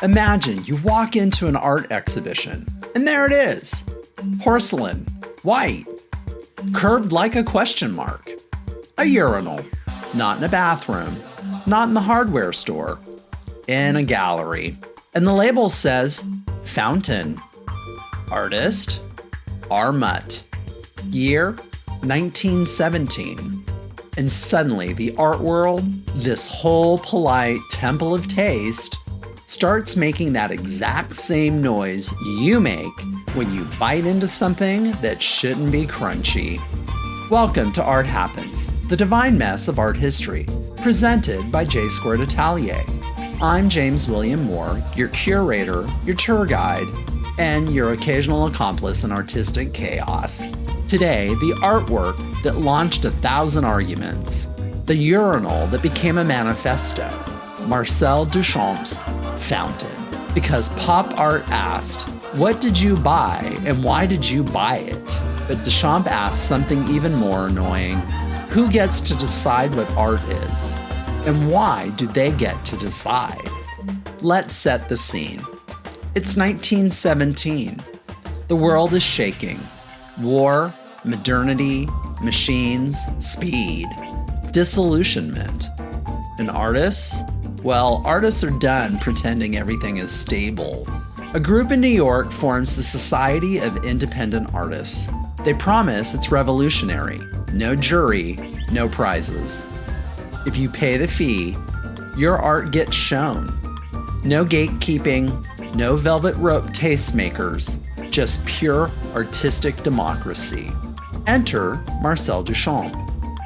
Imagine you walk into an art exhibition, and there it is. Porcelain, white, curved like a question mark. A urinal, not in a bathroom, not in the hardware store, in a gallery. And the label says, Fountain. Artist, R. Mutt. Year, 1917. And suddenly the art world, this whole polite temple of taste, starts making that exact same noise you make when you bite into something that shouldn't be crunchy. Welcome to Art Happens, the divine mess of art history, presented by J-Squared Atelier. I'm James William Moore, your curator, your tour guide, and your occasional accomplice in artistic chaos. Today, the artwork that launched 1,000 arguments, the urinal that became a manifesto, Marcel Duchamp's Fountain. Because pop art asked, what did you buy and why did you buy it? But Duchamp asked something even more annoying. Who gets to decide what art is? And why do they get to decide? Let's set the scene. It's 1917. The world is shaking. War, modernity, machines, speed, disillusionment. And artists? Well, artists are done pretending everything is stable. A group in New York forms the Society of Independent Artists. They promise it's revolutionary. No jury, no prizes. If you pay the fee, your art gets shown. No gatekeeping, no velvet rope tastemakers, just pure artistic democracy. Enter Marcel Duchamp,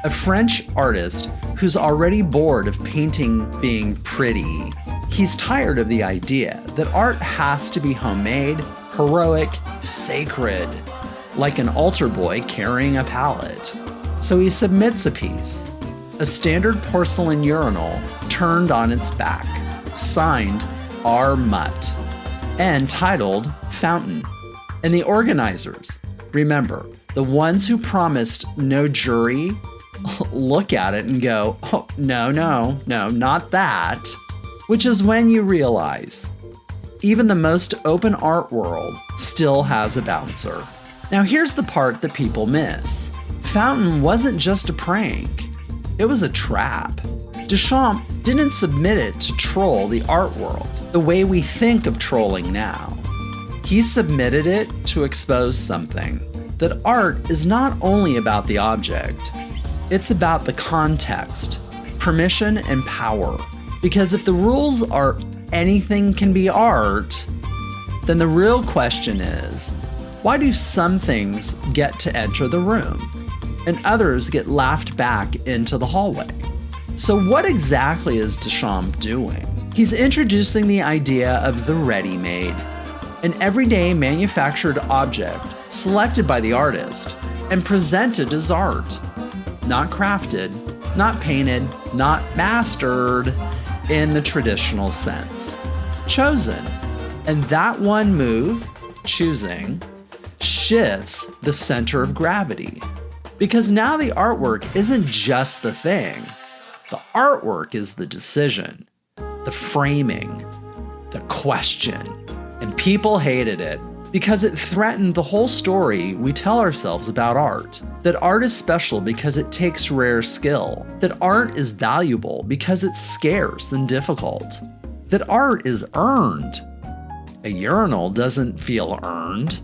a French artist who's already bored of painting being pretty. He's tired of the idea that art has to be homemade, heroic, sacred, like an altar boy carrying a palette. So he submits a piece, a standard porcelain urinal turned on its back, signed R. Mutt, and titled Fountain. And the organizers, remember, the ones who promised no jury, look at it and go, oh, no, not that. Which is when you realize even the most open art world still has a bouncer. Now here's the part that people miss. Fountain wasn't just a prank. It was a trap. Duchamp didn't submit it to troll the art world the way we think of trolling now. He submitted it to expose something, that art is not only about the object, it's about the context, permission, and power. Because if the rules are anything can be art, then the real question is, why do some things get to enter the room and others get laughed back into the hallway? So what exactly is Duchamp doing? He's introducing the idea of the ready-made, an everyday manufactured object selected by the artist and presented as art. Not crafted, not painted, not mastered in the traditional sense. Chosen. And that one move, choosing, shifts the center of gravity. Because now the artwork isn't just the thing. The artwork is the decision, the framing, the question. And people hated it because it threatened the whole story we tell ourselves about art. That art is special because it takes rare skill. That art is valuable because it's scarce and difficult. That art is earned. A urinal doesn't feel earned.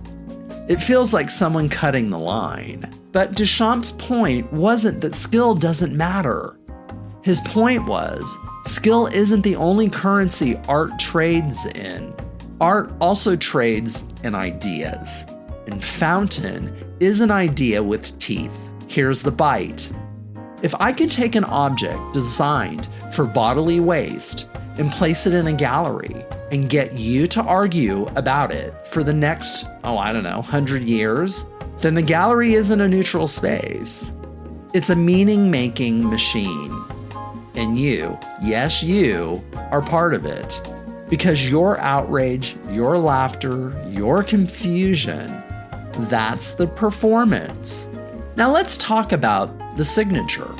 It feels like someone cutting the line. But Duchamp's point wasn't that skill doesn't matter. His point was, skill isn't the only currency art trades in. Art also trades in ideas. And Fountain is an idea with teeth. Here's the bite. If I could take an object designed for bodily waste and place it in a gallery and get you to argue about it for the next, 100 years, then the gallery isn't a neutral space. It's a meaning-making machine. And you, yes, you, are part of it. Because your outrage, your laughter, your confusion, that's the performance. Now let's talk about the signature,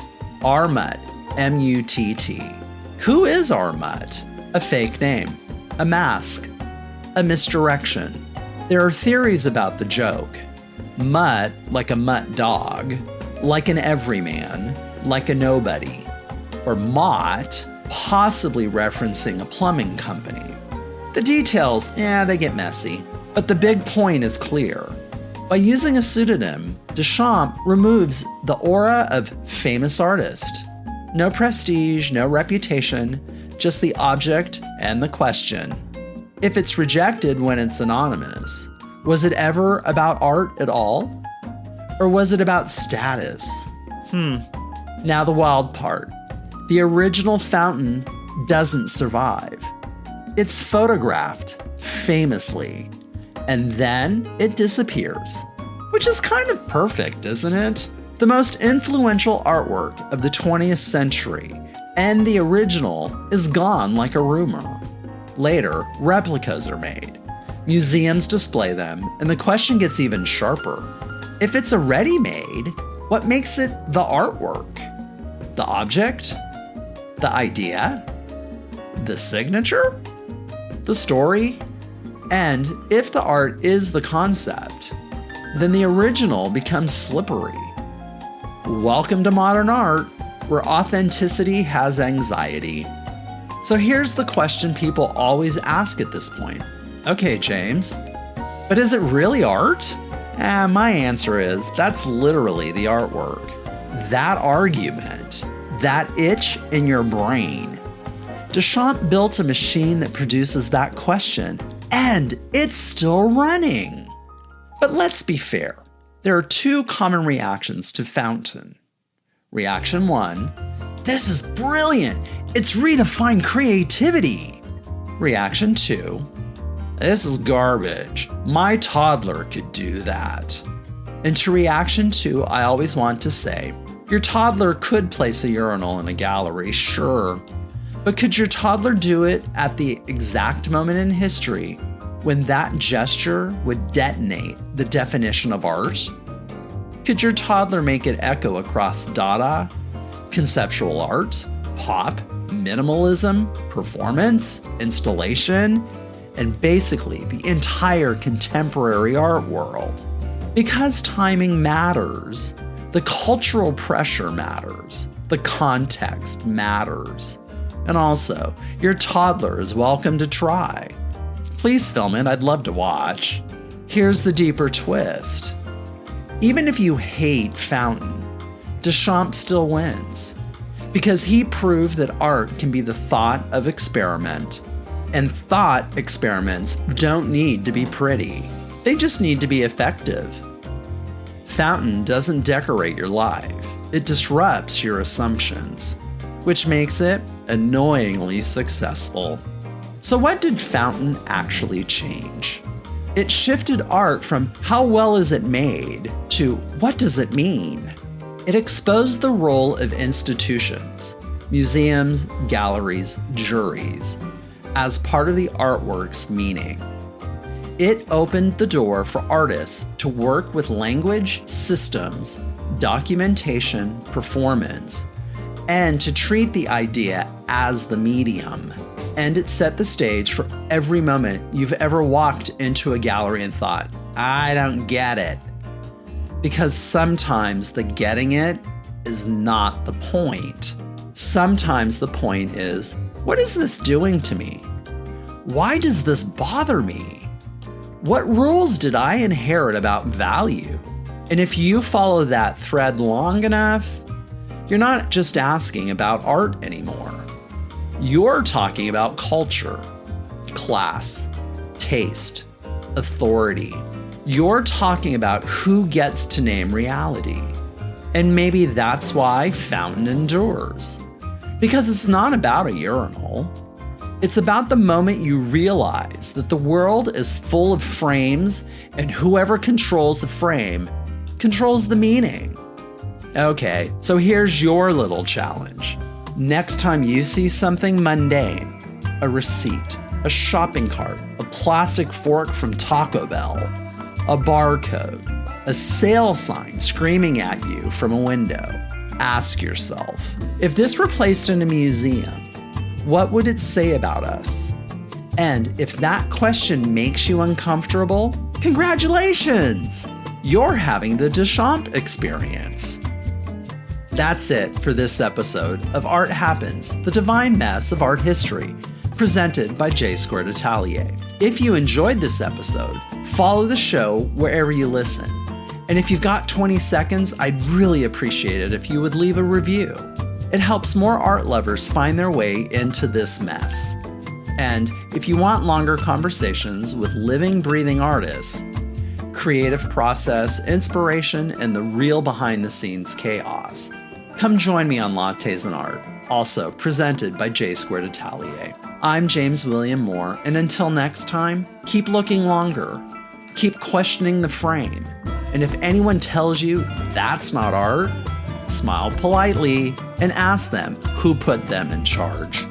R. Mutt, M-U-T-T. Who is R. Mutt? A fake name. a mask, a misdirection. There are theories about the joke. Mutt, like a mutt dog, like an everyman, like a nobody. Or Mott, possibly referencing a plumbing company. The details, they get messy. But the big point is clear. By using a pseudonym, Duchamp removes the aura of famous artist. No prestige, no reputation, just the object and the question. If it's rejected when it's anonymous, was it ever about art at all? Or was it about status? Now the wild part. The original fountain doesn't survive. It's photographed, famously, and then it disappears. Which is kind of perfect, isn't it? The most influential artwork of the 20th century, and the original is gone like a rumor. Later, replicas are made. Museums display them, and the question gets even sharper. If it's already made, what makes it the artwork? The object? The idea? The signature? The story? And if the art is the concept, then the original becomes slippery. Welcome to modern art, where authenticity has anxiety. So here's the question people always ask at this point. Okay, James, but is it really art? My answer is that's literally the artwork. That argument, that itch in your brain. Duchamp built a machine that produces that question, and it's still running. But let's be fair. There are two common reactions to Fountain. Reaction 1, this is brilliant. It's redefined creativity. Reaction 2, this is garbage. My toddler could do that. And to reaction 2, I always want to say, your toddler could place a urinal in a gallery, sure. But could your toddler do it at the exact moment in history when that gesture would detonate the definition of art? Could your toddler make it echo across Dada, conceptual art, pop, minimalism, performance, installation, and basically the entire contemporary art world? Because timing matters, the cultural pressure matters, the context matters. And also, your toddler is welcome to try. Please film it, I'd love to watch. Here's the deeper twist. Even if you hate Fountain, Duchamp still wins. Because he proved that art can be the thought of experiment. And thought experiments don't need to be pretty. They just need to be effective. Fountain doesn't decorate your life. It disrupts your assumptions, which makes it annoyingly successful. So what did Fountain actually change? It shifted art from how well is it made to what does it mean? It exposed the role of institutions, museums, galleries, juries, as part of the artwork's meaning. It opened the door for artists to work with language, systems, documentation, performance, and to treat the idea as the medium. And it set the stage for every moment you've ever walked into a gallery and thought, I don't get it. Because sometimes the getting it is not the point. Sometimes the point is, what is this doing to me? Why does this bother me? What rules did I inherit about value? And if you follow that thread long enough, you're not just asking about art anymore. You're talking about culture, class, taste, authority. You're talking about who gets to name reality. And maybe that's why Fountain endures. Because it's not about a urinal. It's about the moment you realize that the world is full of frames and whoever controls the frame controls the meaning. Okay, so here's your little challenge. Next time you see something mundane, a receipt, a shopping cart, a plastic fork from Taco Bell, a barcode, a sale sign screaming at you from a window, ask yourself, if this were placed in a museum, what would it say about us? And if that question makes you uncomfortable, congratulations! You're having the Duchamp experience. That's it for this episode of Art Happens, the divine mess of art history, presented by J-Squared Atelier. If you enjoyed this episode, follow the show wherever you listen. And if you've got 20 seconds, I'd really appreciate it if you would leave a review. It helps more art lovers find their way into this mess. And if you want longer conversations with living, breathing artists, creative process, inspiration, and the real behind-the-scenes chaos, come join me on Lattes and Art, also presented by J-Squared Atelier. I'm James William Moore, and until next time, keep looking longer, keep questioning the frame, and if anyone tells you that's not art, smile politely and ask them who put them in charge.